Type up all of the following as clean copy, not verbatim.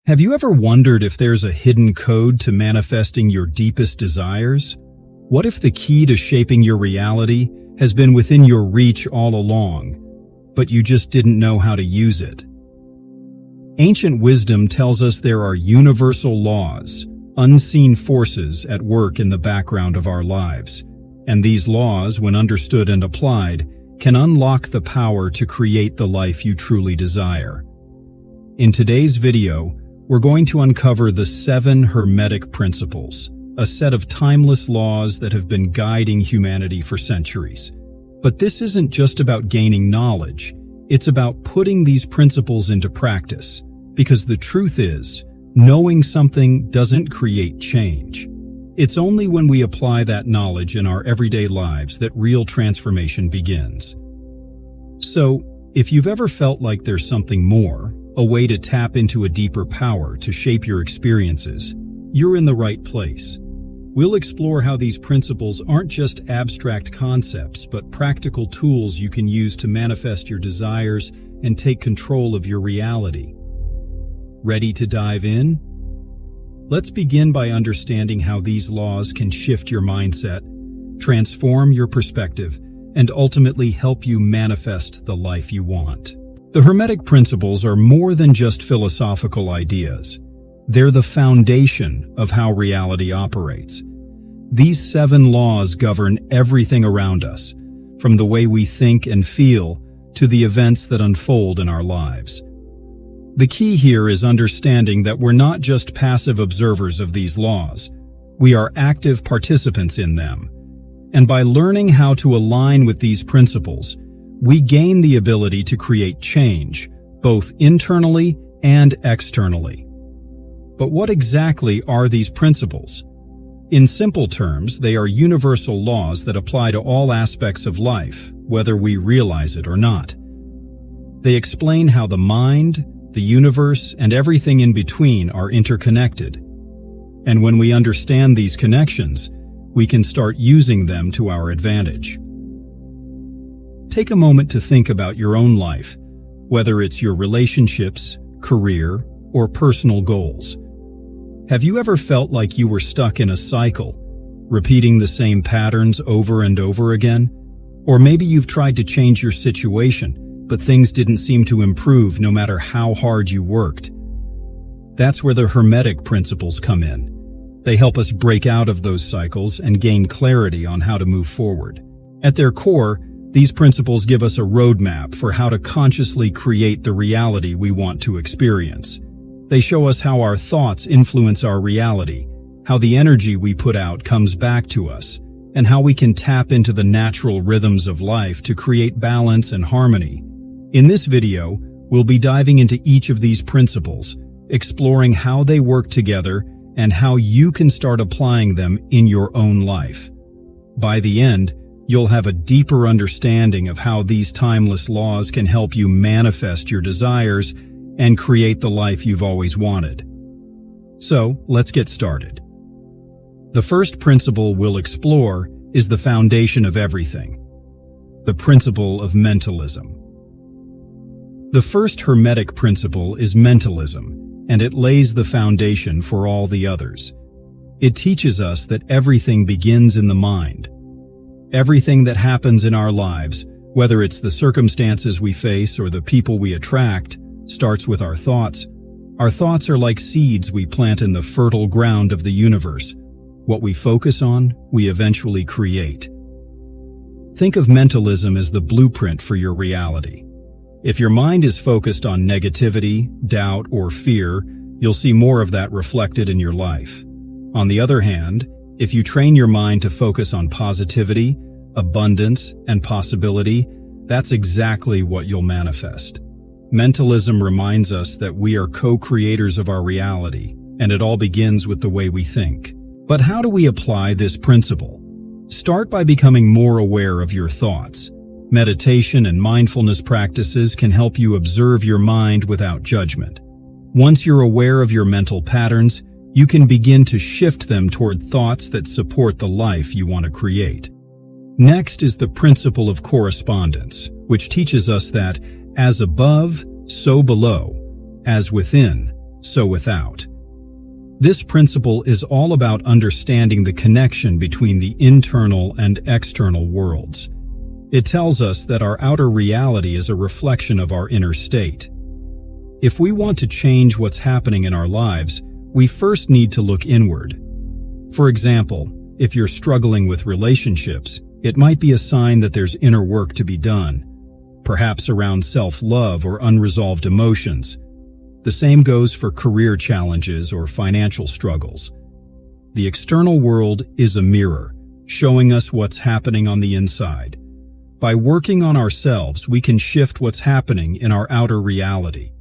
Have you ever wondered if there's a hidden code to manifesting your deepest desires? What if the key to shaping your reality has been within your reach all along, but you just didn't know how to use it? Ancient wisdom tells us there are universal laws, unseen forces at work in the background of our lives, and these laws, when understood and applied, can unlock the power to create the life you truly desire. In today's video, we're going to uncover the 7 Hermetic principles, a set of timeless laws that have been guiding humanity for centuries. But this isn't just about gaining knowledge, it's about putting these principles into practice. Because the truth is, knowing something doesn't create change. It's only when we apply that knowledge in our everyday lives that real transformation begins. So, if you've ever felt like there's something more, a way to tap into a deeper power to shape your experiences, you're in the right place. We'll explore how these principles aren't just abstract concepts, but practical tools you can use to manifest your desires and take control of your reality. Ready to dive in? Let's begin by understanding how these laws can shift your mindset, transform your perspective, and ultimately help you manifest the life you want. The Hermetic principles are more than just philosophical ideas. They're the foundation of how reality operates. These 7 laws govern everything around us, from the way we think and feel to the events that unfold in our lives. The key here is understanding that we're not just passive observers of these laws. We are active participants in them. And by learning how to align with these principles, we gain the ability to create change, both internally and externally. But what exactly are these principles? In simple terms, they are universal laws that apply to all aspects of life, whether we realize it or not. They explain how the mind, the universe, and everything in between are interconnected. And when we understand these connections, we can start using them to our advantage. Take a moment to think about your own life, whether it's your relationships, career, or personal goals. Have you ever felt like you were stuck in a cycle, repeating the same patterns over and over again? Or maybe you've tried to change your situation, but things didn't seem to improve no matter how hard you worked. That's where the Hermetic principles come in. They help us break out of those cycles and gain clarity on how to move forward. At their core, these principles give us a roadmap for how to consciously create the reality we want to experience. They show us how our thoughts influence our reality, how the energy we put out comes back to us, and how we can tap into the natural rhythms of life to create balance and harmony. In this video, we'll be diving into each of these principles, exploring how they work together and how you can start applying them in your own life. By the end, you'll have a deeper understanding of how these timeless laws can help you manifest your desires and create the life you've always wanted. So, let's get started. The first principle we'll explore is the foundation of everything, the principle of mentalism. The first Hermetic principle is mentalism, and it lays the foundation for all the others. It teaches us that everything begins in the mind. Everything that happens in our lives, whether it's the circumstances we face or the people we attract, starts with our thoughts. Our thoughts are like seeds we plant in the fertile ground of the universe. What we focus on, we eventually create. Think of mentalism as the blueprint for your reality. If your mind is focused on negativity, doubt, or fear, you'll see more of that reflected in your life. On the other hand, if you train your mind to focus on positivity, abundance, and possibility, that's exactly what you'll manifest. Mentalism reminds us that we are co-creators of our reality, and it all begins with the way we think. But how do we apply this principle? Start by becoming more aware of your thoughts. Meditation and mindfulness practices can help you observe your mind without judgment. Once you're aware of your mental patterns, you can begin to shift them toward thoughts that support the life you want to create. Next is the principle of correspondence, which teaches us that as above, so below, as within, so without. This principle is all about understanding the connection between the internal and external worlds. It tells us that our outer reality is a reflection of our inner state. If we want to change what's happening in our lives, we first need to look inward. For example, if you're struggling with relationships, it might be a sign that there's inner work to be done, perhaps around self-love or unresolved emotions. The same goes for career challenges or financial struggles. The external world is a mirror, showing us what's happening on the inside. By working on ourselves, we can shift what's happening in our outer reality.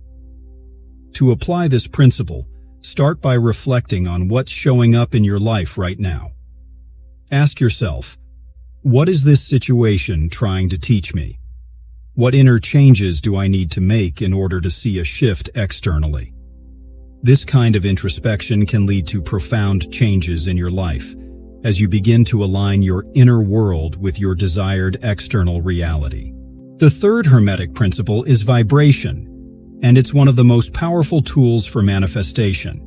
To apply this principle, start by reflecting on what's showing up in your life right now. Ask yourself, what is this situation trying to teach me? What inner changes do I need to make in order to see a shift externally? This kind of introspection can lead to profound changes in your life as you begin to align your inner world with your desired external reality. The third Hermetic principle is vibration, and it's one of the most powerful tools for manifestation.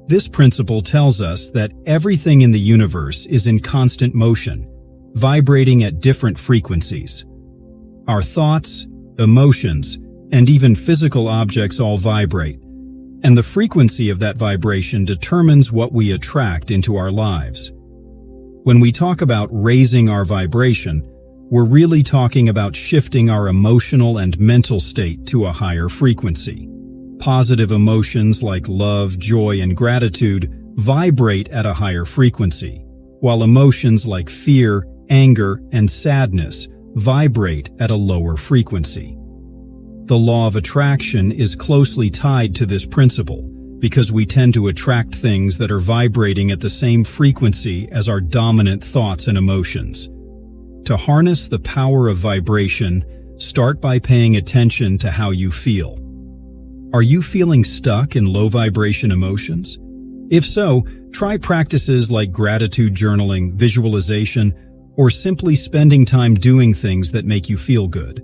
This principle tells us that everything in the universe is in constant motion, vibrating at different frequencies. Our thoughts, emotions, and even physical objects all vibrate, and the frequency of that vibration determines what we attract into our lives. When we talk about raising our vibration, we're really talking about shifting our emotional and mental state to a higher frequency. Positive emotions like love, joy, and gratitude vibrate at a higher frequency, while emotions like fear, anger, and sadness vibrate at a lower frequency. The law of attraction is closely tied to this principle because we tend to attract things that are vibrating at the same frequency as our dominant thoughts and emotions. To harness the power of vibration, start by paying attention to how you feel. Are you feeling stuck in low vibration emotions? If so, try practices like gratitude journaling, visualization, or simply spending time doing things that make you feel good.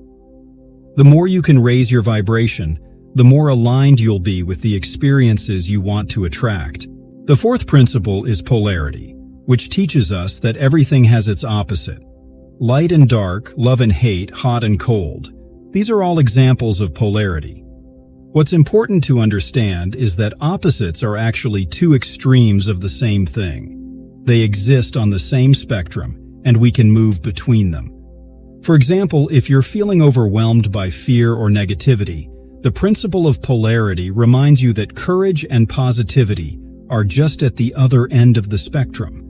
The more you can raise your vibration, the more aligned you'll be with the experiences you want to attract. The fourth principle is polarity, which teaches us that everything has its opposite. Light and dark, love and hate, hot and cold. These are all examples of polarity. What's important to understand is that opposites are actually two extremes of the same thing. They exist on the same spectrum, and we can move between them. For example, if you're feeling overwhelmed by fear or negativity, the principle of polarity reminds you that courage and positivity are just at the other end of the spectrum.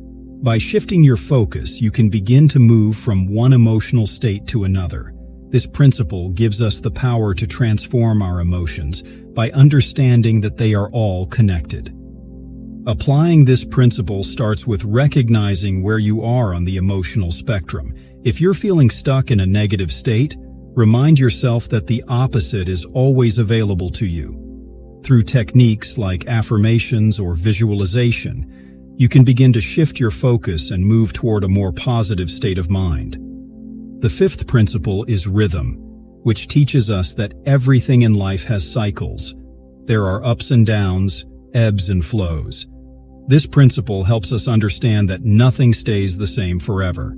By shifting your focus, you can begin to move from one emotional state to another. This principle gives us the power to transform our emotions by understanding that they are all connected. Applying this principle starts with recognizing where you are on the emotional spectrum. If you're feeling stuck in a negative state, remind yourself that the opposite is always available to you. Through techniques like affirmations or visualization, you can begin to shift your focus and move toward a more positive state of mind. The fifth principle is rhythm, which teaches us that everything in life has cycles. There are ups and downs, ebbs and flows. This principle helps us understand that nothing stays the same forever.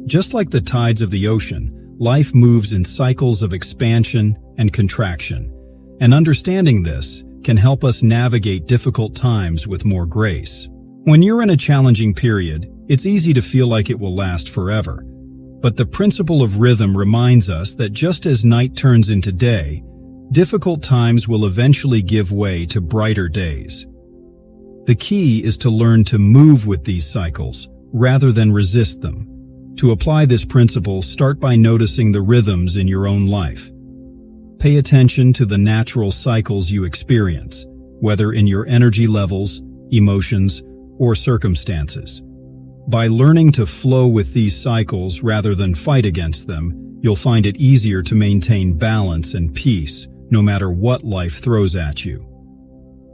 Just like the tides of the ocean, life moves in cycles of expansion and contraction, and understanding this can help us navigate difficult times with more grace. When you're in a challenging period, it's easy to feel like it will last forever. But the principle of rhythm reminds us that just as night turns into day, difficult times will eventually give way to brighter days. The key is to learn to move with these cycles rather than resist them. To apply this principle, start by noticing the rhythms in your own life. Pay attention to the natural cycles you experience, whether in your energy levels, emotions, or circumstances. By learning to flow with these cycles rather than fight against them, you'll find it easier to maintain balance and peace no matter what life throws at you.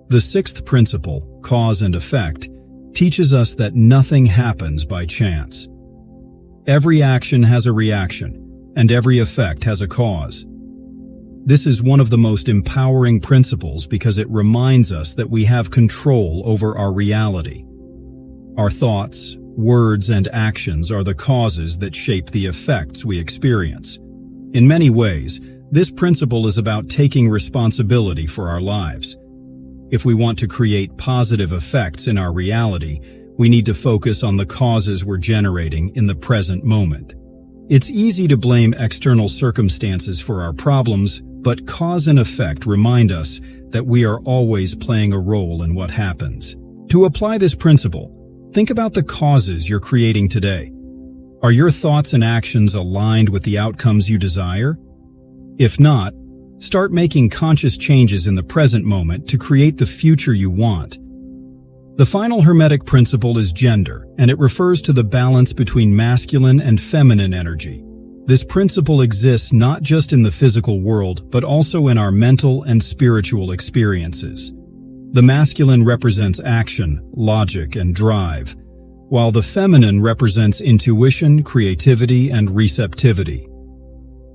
The sixth principle, cause and effect, teaches us that nothing happens by chance. Every action has a reaction, and every effect has a cause. This is one of the most empowering principles because it reminds us that we have control over our reality. Our thoughts, words, and actions are the causes that shape the effects we experience. In many ways, this principle is about taking responsibility for our lives. If we want to create positive effects in our reality, we need to focus on the causes we're generating in the present moment. It's easy to blame external circumstances for our problems, but cause and effect remind us that we are always playing a role in what happens. To apply this principle, think about the causes you're creating today. Are your thoughts and actions aligned with the outcomes you desire? If not, start making conscious changes in the present moment to create the future you want. The final Hermetic principle is gender, and it refers to the balance between masculine and feminine energy. This principle exists not just in the physical world, but also in our mental and spiritual experiences. The masculine represents action, logic, and drive, while the feminine represents intuition, creativity, and receptivity.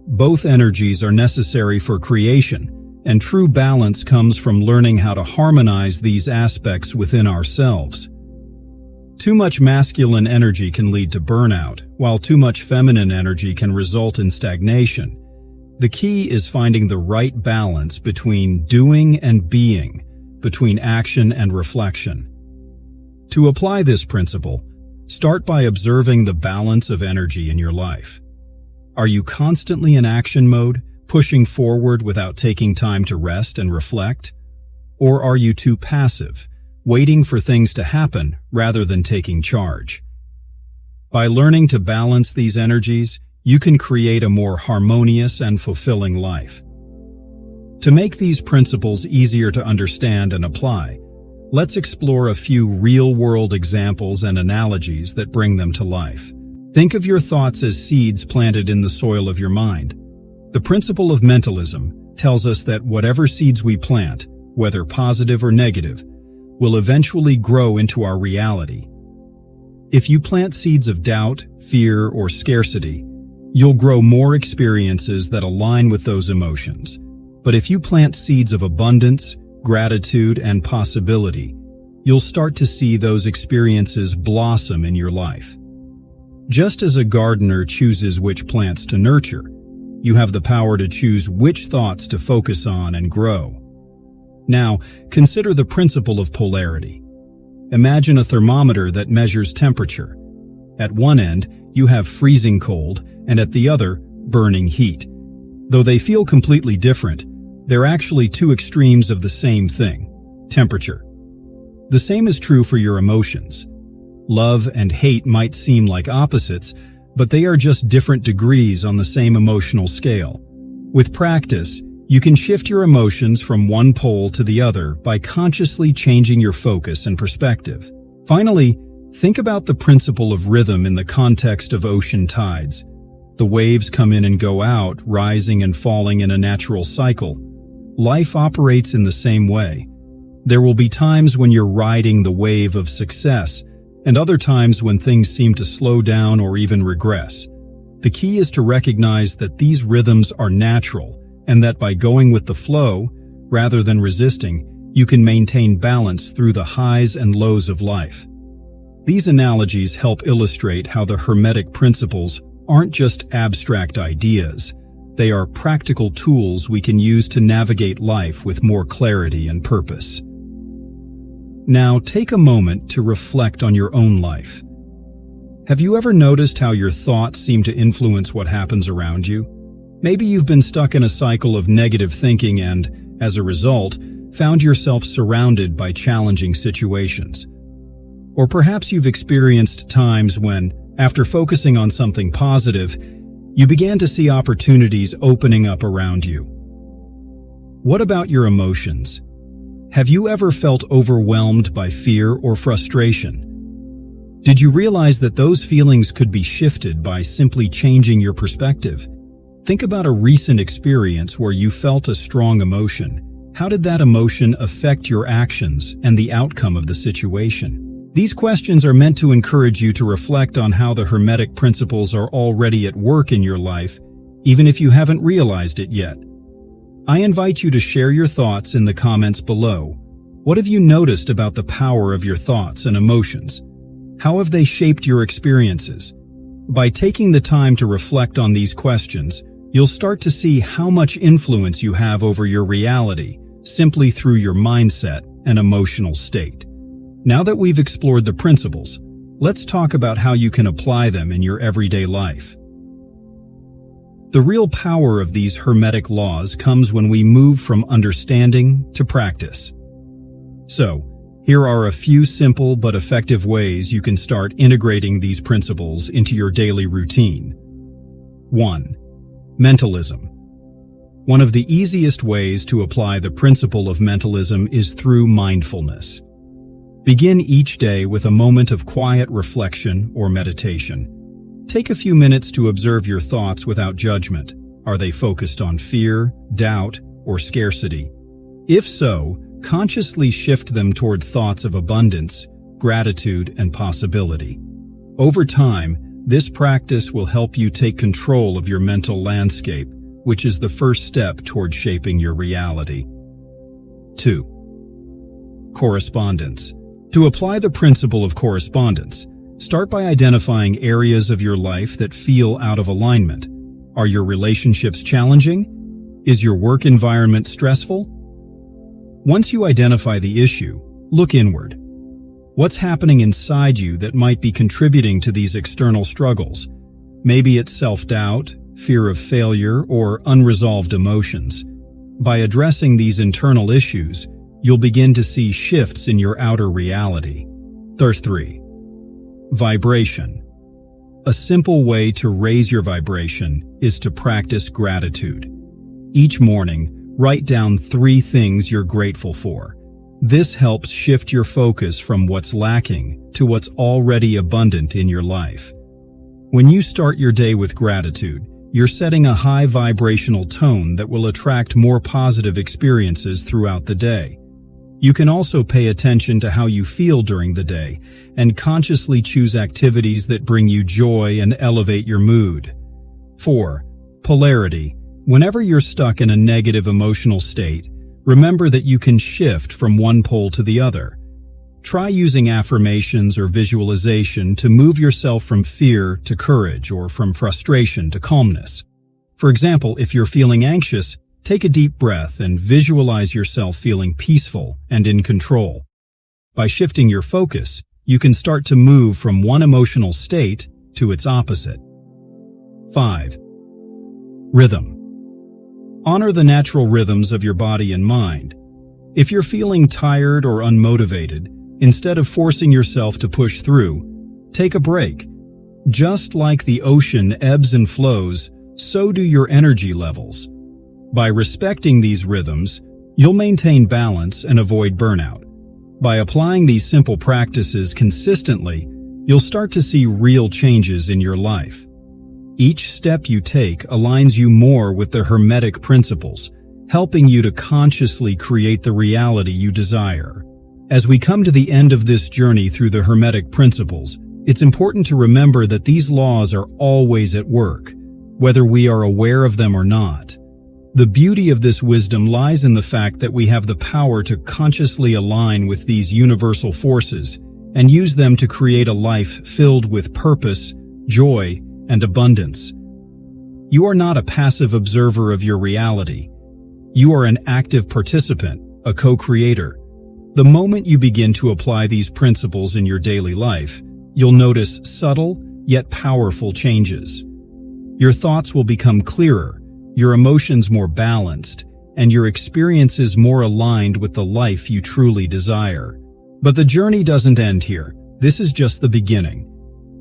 Both energies are necessary for creation, and true balance comes from learning how to harmonize these aspects within ourselves. Too much masculine energy can lead to burnout, while too much feminine energy can result in stagnation. The key is finding the right balance between doing and being, between action and reflection. To apply this principle, start by observing the balance of energy in your life. Are you constantly in action mode, pushing forward without taking time to rest and reflect? Or are you too passive, waiting for things to happen rather than taking charge? By learning to balance these energies, you can create a more harmonious and fulfilling life. To make these principles easier to understand and apply, let's explore a few real-world examples and analogies that bring them to life. Think of your thoughts as seeds planted in the soil of your mind. The principle of mentalism tells us that whatever seeds we plant, whether positive or negative, will eventually grow into our reality. If you plant seeds of doubt, fear, or scarcity, you'll grow more experiences that align with those emotions. But if you plant seeds of abundance, gratitude, and possibility, you'll start to see those experiences blossom in your life. Just as a gardener chooses which plants to nurture, you have the power to choose which thoughts to focus on and grow. Now, consider the principle of polarity. Imagine a thermometer that measures temperature. At one end, you have freezing cold, and at the other, burning heat. Though they feel completely different, they're actually two extremes of the same thing: temperature. The same is true for your emotions. Love and hate might seem like opposites, but they are just different degrees on the same emotional scale. With practice, you can shift your emotions from one pole to the other by consciously changing your focus and perspective. Finally, think about the principle of rhythm in the context of ocean tides. The waves come in and go out, rising and falling in a natural cycle. Life operates in the same way. There will be times when you're riding the wave of success, and other times when things seem to slow down or even regress. The key is to recognize that these rhythms are natural, and that by going with the flow, rather than resisting, you can maintain balance through the highs and lows of life. These analogies help illustrate how the Hermetic principles aren't just abstract ideas. They are practical tools we can use to navigate life with more clarity and purpose. Now, take a moment to reflect on your own life. Have you ever noticed how your thoughts seem to influence what happens around you? Maybe you've been stuck in a cycle of negative thinking and, as a result, found yourself surrounded by challenging situations. Or perhaps you've experienced times when, after focusing on something positive, you began to see opportunities opening up around you. What about your emotions? Have you ever felt overwhelmed by fear or frustration? Did you realize that those feelings could be shifted by simply changing your perspective? Think about a recent experience where you felt a strong emotion. How did that emotion affect your actions and the outcome of the situation? These questions are meant to encourage you to reflect on how the Hermetic principles are already at work in your life, even if you haven't realized it yet. I invite you to share your thoughts in the comments below. What have you noticed about the power of your thoughts and emotions? How have they shaped your experiences? By taking the time to reflect on these questions, you'll start to see how much influence you have over your reality simply through your mindset and emotional state. Now that we've explored the principles, let's talk about how you can apply them in your everyday life. The real power of these Hermetic laws comes when we move from understanding to practice. So, here are a few simple but effective ways you can start integrating these principles into your daily routine. 1. Mentalism. One of the easiest ways to apply the principle of mentalism is through mindfulness. Begin each day with a moment of quiet reflection or meditation. Take a few minutes to observe your thoughts without judgment. Are they focused on fear, doubt, or scarcity? If so, consciously shift them toward thoughts of abundance, gratitude, and possibility. Over time, this practice will help you take control of your mental landscape, which is the first step toward shaping your reality. 2. Correspondence. To apply the principle of correspondence, start by identifying areas of your life that feel out of alignment. Are your relationships challenging? Is your work environment stressful? Once you identify the issue, look inward. What's happening inside you that might be contributing to these external struggles? Maybe it's self-doubt, fear of failure, or unresolved emotions. By addressing these internal issues, you'll begin to see shifts in your outer reality. 3. Vibration. A simple way to raise your vibration is to practice gratitude. Each morning, write down 3 things you're grateful for. This helps shift your focus from what's lacking to what's already abundant in your life. When you start your day with gratitude, you're setting a high vibrational tone that will attract more positive experiences throughout the day. You can also pay attention to how you feel during the day and consciously choose activities that bring you joy and elevate your mood. 4. Polarity. Whenever you're stuck in a negative emotional state, remember that you can shift from one pole to the other. Try using affirmations or visualization to move yourself from fear to courage or from frustration to calmness. For example, if you're feeling anxious, take a deep breath and visualize yourself feeling peaceful and in control. By shifting your focus, you can start to move from one emotional state to its opposite. 5. Rhythm. Honor the natural rhythms of your body and mind. If you're feeling tired or unmotivated, instead of forcing yourself to push through, take a break. Just like the ocean ebbs and flows, so do your energy levels. By respecting these rhythms, you'll maintain balance and avoid burnout. By applying these simple practices consistently, you'll start to see real changes in your life. Each step you take aligns you more with the Hermetic principles, helping you to consciously create the reality you desire. As we come to the end of this journey through the Hermetic principles, it's important to remember that these laws are always at work, whether we are aware of them or not. The beauty of this wisdom lies in the fact that we have the power to consciously align with these universal forces and use them to create a life filled with purpose, joy, and abundance. You are not a passive observer of your reality. You are an active participant, a co-creator. The moment you begin to apply these principles in your daily life, you'll notice subtle yet powerful changes. Your thoughts will become clearer, your emotions more balanced, and your experiences more aligned with the life you truly desire. But the journey doesn't end here. This is just the beginning.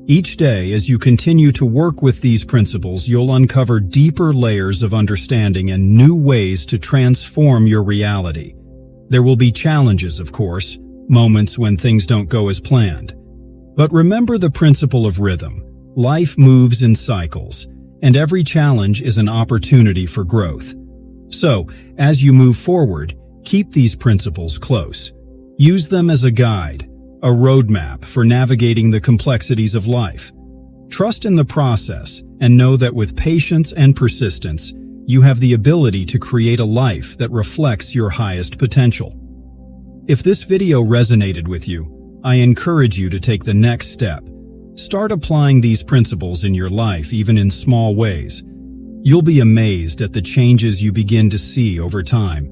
Each day, as you continue to work with these principles, you'll uncover deeper layers of understanding and new ways to transform your reality. There will be challenges, of course, moments when things don't go as planned. But remember the principle of rhythm. Life moves in cycles, and every challenge is an opportunity for growth. So, as you move forward, keep these principles close. Use them as a guide, a roadmap for navigating the complexities of life. Trust in the process and know that with patience and persistence, you have the ability to create a life that reflects your highest potential. If this video resonated with you, I encourage you to take the next step. Start applying these principles in your life, even in small ways. You'll be amazed at the changes you begin to see over time.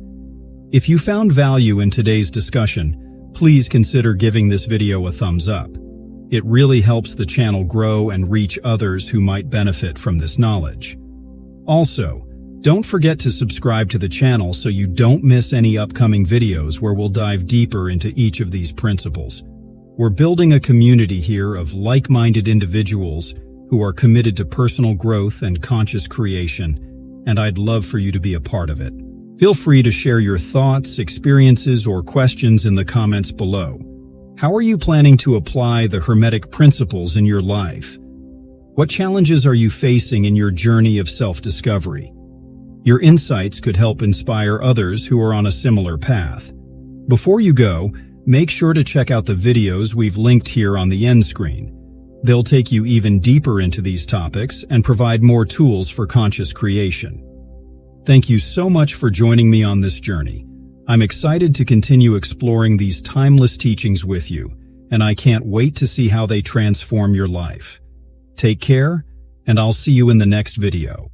If you found value in today's discussion, please consider giving this video a thumbs up. It really helps the channel grow and reach others who might benefit from this knowledge. Also, don't forget to subscribe to the channel so you don't miss any upcoming videos where we'll dive deeper into each of these principles. We're building a community here of like-minded individuals who are committed to personal growth and conscious creation, and I'd love for you to be a part of it. Feel free to share your thoughts, experiences, or questions in the comments below. How are you planning to apply the Hermetic principles in your life? What challenges are you facing in your journey of self-discovery? Your insights could help inspire others who are on a similar path. Before you go, make sure to check out the videos we've linked here on the end screen. They'll take you even deeper into these topics and provide more tools for conscious creation. Thank you so much for joining me on this journey. I'm excited to continue exploring these timeless teachings with you, and I can't wait to see how they transform your life. Take care, and I'll see you in the next video.